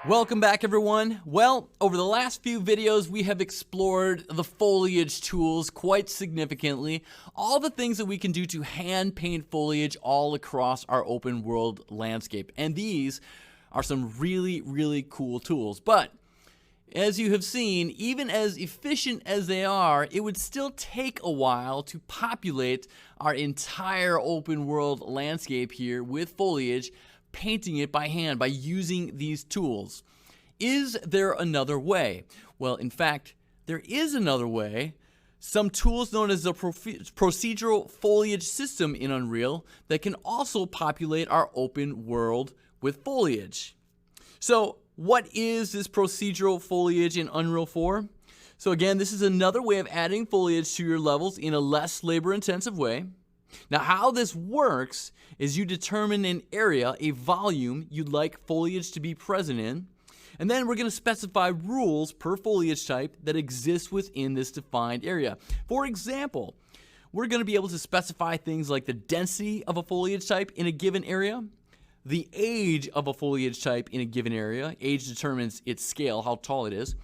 Welcome back, everyone. Well, over the last few videos, we have explored the foliage tools quite significantly. All the things that we can do to hand paint foliage all across our open world landscape. And these are some really cool tools. But as you have seen, even as efficient as they are, it would still take a while to populate our entire open world landscape here with foliage, painting it by hand by using these tools. Is there another way? Well, in fact, there is another way. Some tools known as the procedural foliage system in Unreal that can also populate our open world with foliage. So what is this procedural foliage in Unreal 4? So again, this is another way of adding foliage to your levels in a less labor-intensive way. Now, how this works is you determine an area, a volume you'd like foliage to be present in, and then we're going to specify rules per foliage type that exist within this defined area. For example, we're going to be able to specify things like the density of a foliage type in a given area, the age of a foliage type in a given area. Age determines its scale, how tall it is.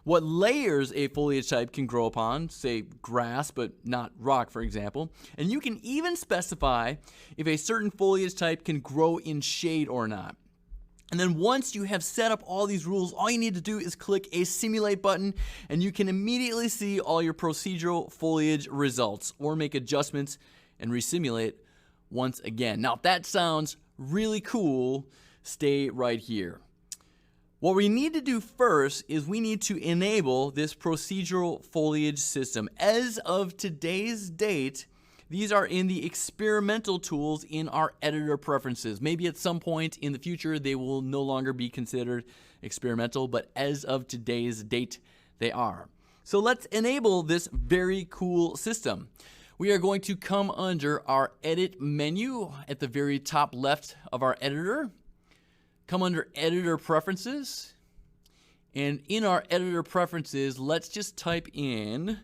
What layers a foliage type can grow upon, say grass but not rock, for example. And you can even specify if a certain foliage type can grow in shade or not. And then once you have set up all these rules, all you need to do is click a simulate button and you can immediately see all your procedural foliage results or make adjustments and resimulate once again. Now, if that sounds really cool, stay right here. What we need to do first is we need to enable this procedural foliage system. As of today's date, these are in the experimental tools in our editor preferences. Maybe at some point in the future they will no longer be considered experimental, but as of today's date, they are. So let's enable this very cool system. We are going to come under our edit menu at the very top left of our editor. Come under editor preferences, and in our editor preferences, let's just type in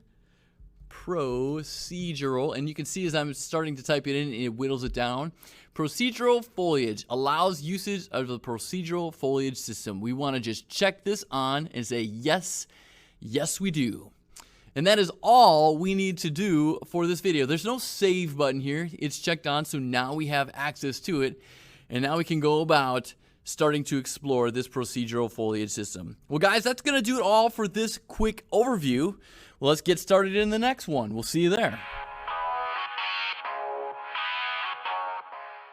procedural, and you can see as I'm starting to type it in, it whittles it down. Procedural foliage allows usage of the procedural foliage system. We want to just check this on and say yes, yes we do. And that is all we need to do for this video. There's no save button here. It's checked on, so now we have access to it, and now we can go about starting to explore this procedural foliage system. Well, guys, that's going to do it all for this quick overview. Well, let's get started in the next one. We'll see you there.